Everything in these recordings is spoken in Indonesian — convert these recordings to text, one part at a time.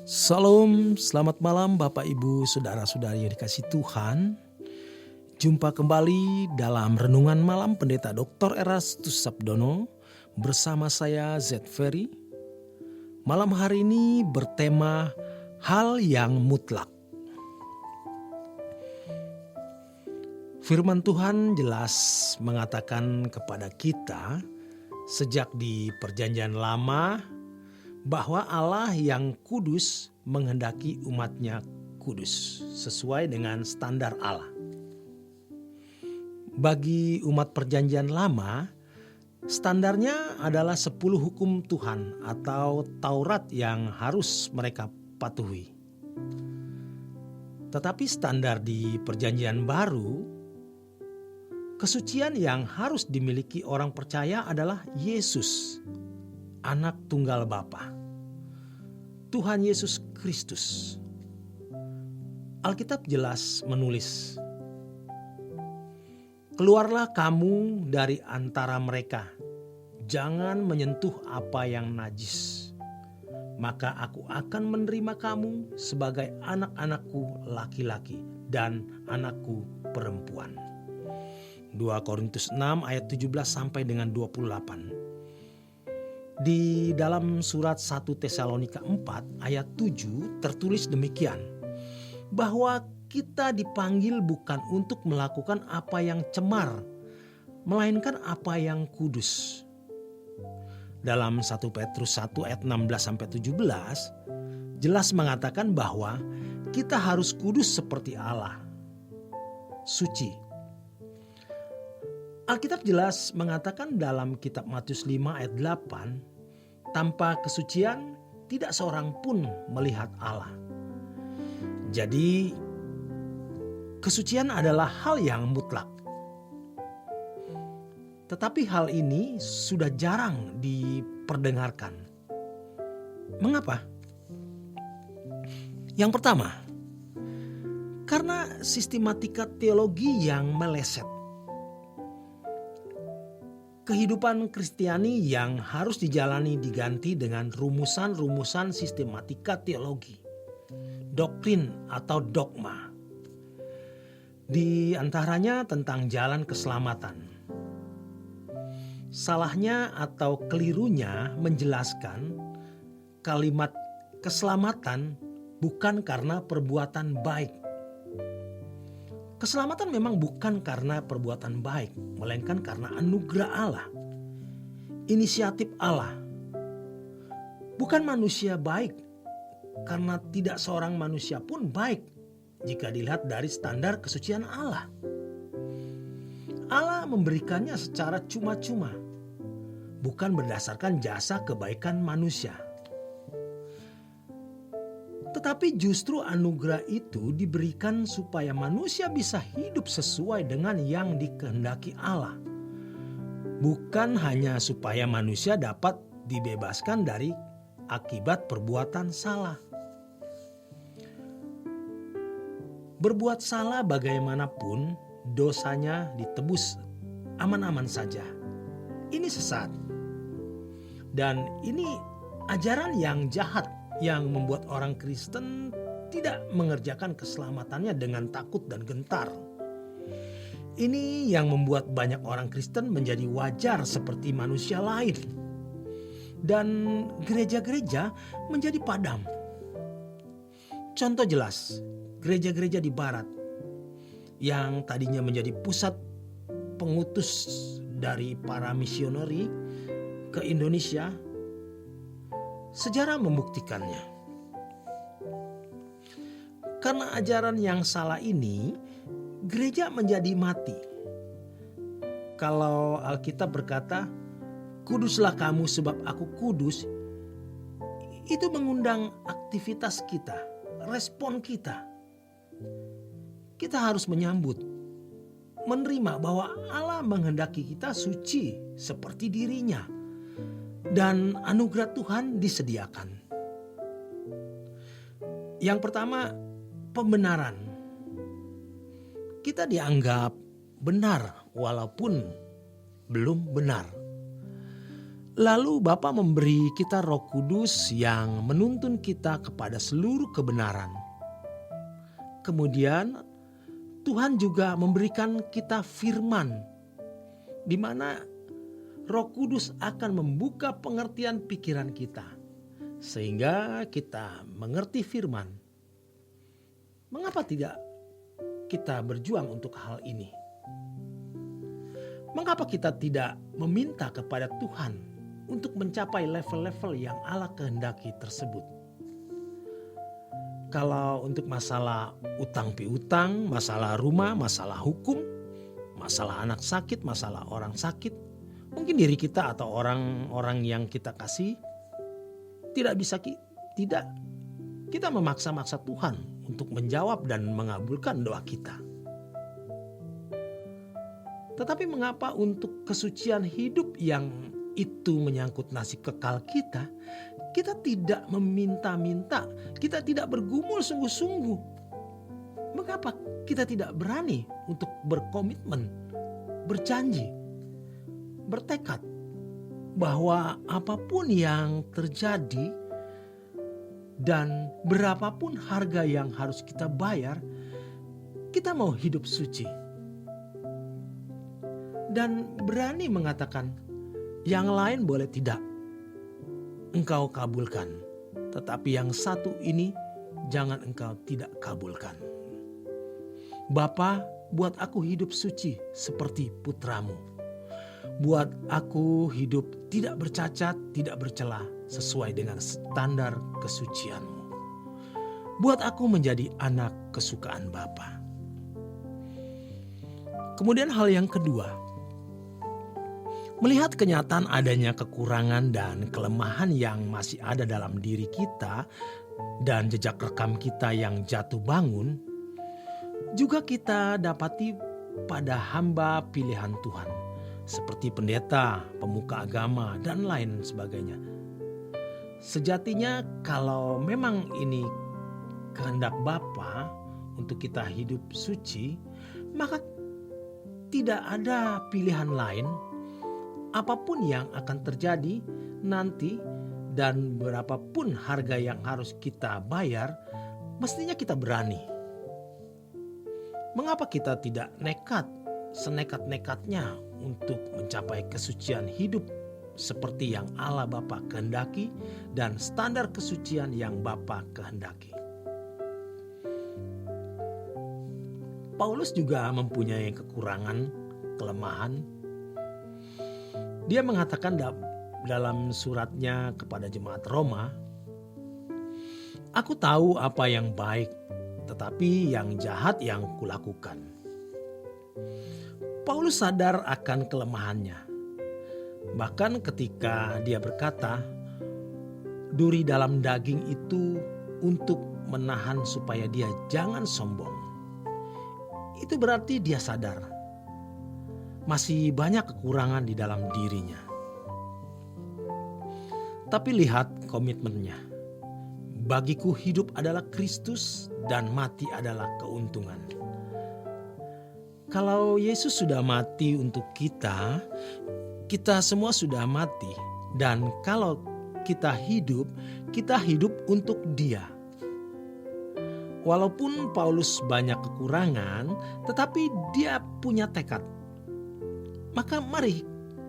Salam, selamat malam Bapak Ibu Saudara-saudari yang dikasihi Tuhan. Jumpa kembali dalam Renungan Malam Pendeta Dr. Erastus Sabdono bersama saya Z. Ferry. Malam hari ini bertema hal yang mutlak. Firman Tuhan jelas mengatakan kepada kita sejak di Perjanjian Lama bahwa Allah yang kudus menghendaki umatnya kudus sesuai dengan standar Allah. Bagi umat Perjanjian Lama, standarnya adalah 10 hukum Tuhan atau Taurat yang harus mereka patuhi. Tetapi standar di Perjanjian Baru, kesucian yang harus dimiliki orang percaya adalah Yesus, Anak Tunggal Bapa, Tuhan Yesus Kristus. Alkitab jelas menulis, "Keluarlah kamu dari antara mereka, jangan menyentuh apa yang najis. Maka aku akan menerima kamu sebagai anak-anakku laki-laki dan anakku perempuan." 2 Korintus 6 ayat 17 sampai dengan 28. Di dalam surat 1 Tesalonika 4 ayat 7 tertulis demikian, bahwa kita dipanggil bukan untuk melakukan apa yang cemar, melainkan apa yang kudus. Dalam 1 Petrus 1 ayat 16 sampai 17 jelas mengatakan bahwa kita harus kudus seperti Allah, suci. Alkitab jelas mengatakan dalam kitab Matius 5 ayat 8, tanpa kesucian tidak seorang pun melihat Allah. Jadi kesucian adalah hal yang mutlak. Tetapi hal ini sudah jarang diperdengarkan. Mengapa? Yang pertama, karena sistematika teologi yang meleset. Kehidupan Kristiani yang harus dijalani diganti dengan rumusan-rumusan sistematika teologi, doktrin atau dogma. Di antaranya tentang jalan keselamatan. Salahnya atau kelirunya menjelaskan kalimat keselamatan bukan karena perbuatan baik. Keselamatan memang bukan karena perbuatan baik, melainkan karena anugerah Allah, inisiatif Allah. Bukan manusia baik, karena tidak seorang manusia pun baik jika dilihat dari standar kesucian Allah. Allah memberikannya secara cuma-cuma, bukan berdasarkan jasa kebaikan manusia. Tetapi justru anugerah itu diberikan supaya manusia bisa hidup sesuai dengan yang dikehendaki Allah. Bukan hanya supaya manusia dapat dibebaskan dari akibat perbuatan salah. Berbuat salah bagaimanapun dosanya ditebus aman-aman saja. Ini sesat. Dan ini ajaran yang jahat yang membuat orang Kristen tidak mengerjakan keselamatannya dengan takut dan gentar. Ini yang membuat banyak orang Kristen menjadi wajar seperti manusia lain. Dan gereja-gereja menjadi padam. Contoh jelas, gereja-gereja di barat yang tadinya menjadi pusat pengutus dari para misioneri ke Indonesia, sejarah membuktikannya. Karena ajaran yang salah ini, gereja menjadi mati. Kalau Alkitab berkata, "Kuduslah kamu sebab aku kudus," itu mengundang aktivitas kita, respon kita. Kita harus menyambut, menerima bahwa Allah menghendaki kita suci seperti dirinya. Dan anugerah Tuhan disediakan. Yang pertama, pembenaran. Kita dianggap benar walaupun belum benar. Lalu Bapa memberi kita Roh Kudus yang menuntun kita kepada seluruh kebenaran. Kemudian Tuhan juga memberikan kita firman, di mana Roh Kudus akan membuka pengertian pikiran kita, sehingga kita mengerti firman. Mengapa tidak kita berjuang untuk hal ini? Mengapa kita tidak meminta kepada Tuhan untuk mencapai level-level yang Allah kehendaki tersebut? Kalau untuk masalah utang piutang, masalah rumah, masalah hukum, masalah anak sakit, masalah orang sakit, mungkin diri kita atau orang-orang yang kita kasih tidak kita memaksa-maksa Tuhan untuk menjawab dan mengabulkan doa kita. Tetapi mengapa untuk kesucian hidup yang itu menyangkut nasib kekal kita, kita tidak meminta-minta, kita tidak bergumul sungguh-sungguh? Mengapa kita tidak berani untuk berkomitmen, berjanji, bertekad bahwa apapun yang terjadi dan berapapun harga yang harus kita bayar, kita mau hidup suci. Dan berani mengatakan, yang lain boleh tidak engkau kabulkan, tetapi yang satu ini jangan engkau tidak kabulkan. Bapa, buat aku hidup suci seperti putramu. Buat aku hidup tidak bercacat, tidak bercela, sesuai dengan standar kesucianmu. Buat aku menjadi anak kesukaan Bapa. Kemudian hal yang kedua, melihat kenyataan adanya kekurangan dan kelemahan yang masih ada dalam diri kita dan jejak rekam kita yang jatuh bangun, juga kita dapati pada hamba pilihan Tuhan, seperti pendeta, pemuka agama, dan lain sebagainya. Sejatinya kalau memang ini kehendak Bapa untuk kita hidup suci, maka tidak ada pilihan lain. Apapun yang akan terjadi nanti dan berapapun harga yang harus kita bayar, mestinya kita berani. Mengapa kita tidak senekat-nekatnya untuk mencapai kesucian hidup seperti yang Allah Bapa kehendaki dan standar kesucian yang Bapa kehendaki? Paulus juga mempunyai kekurangan, kelemahan. Dia mengatakan dalam suratnya kepada jemaat Roma, "Aku tahu apa yang baik, tetapi yang jahat yang kulakukan." Paulus sadar akan kelemahannya. Bahkan ketika dia berkata, duri dalam daging itu untuk menahan supaya dia jangan sombong. Itu berarti dia sadar masih banyak kekurangan di dalam dirinya. Tapi lihat komitmennya. Bagiku hidup adalah Kristus dan mati adalah keuntungan. Kalau Yesus sudah mati untuk kita, kita semua sudah mati. Dan kalau kita hidup untuk Dia. Walaupun Paulus banyak kekurangan, tetapi dia punya tekad. Maka mari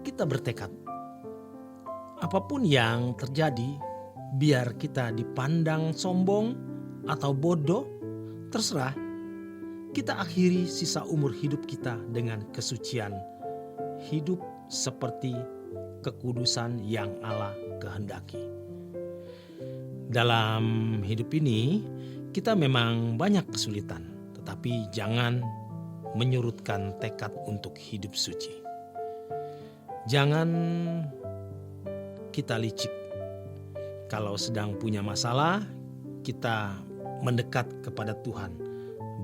kita bertekad. Apapun yang terjadi, biar kita dipandang sombong atau bodoh, terserah. Kita akhiri sisa umur hidup kita dengan kesucian. Hidup seperti kekudusan yang Allah kehendaki. Dalam hidup ini, kita memang banyak kesulitan, tetapi jangan menyurutkan tekad untuk hidup suci. Jangan kita licik. Kalau sedang punya masalah, kita mendekat kepada Tuhan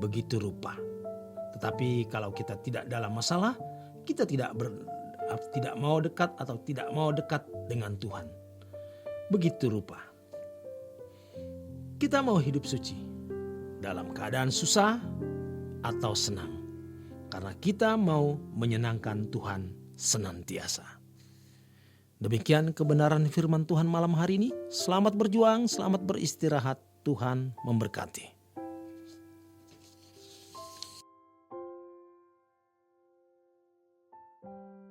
begitu rupa. Tetapi kalau kita tidak dalam masalah, kita tidak mau dekat atau tidak mau dekat dengan Tuhan. Begitu rupa. Kita mau hidup suci dalam keadaan susah atau senang. Karena kita mau menyenangkan Tuhan senantiasa. Demikian kebenaran firman Tuhan malam hari ini. Selamat berjuang, selamat beristirahat. Tuhan memberkati.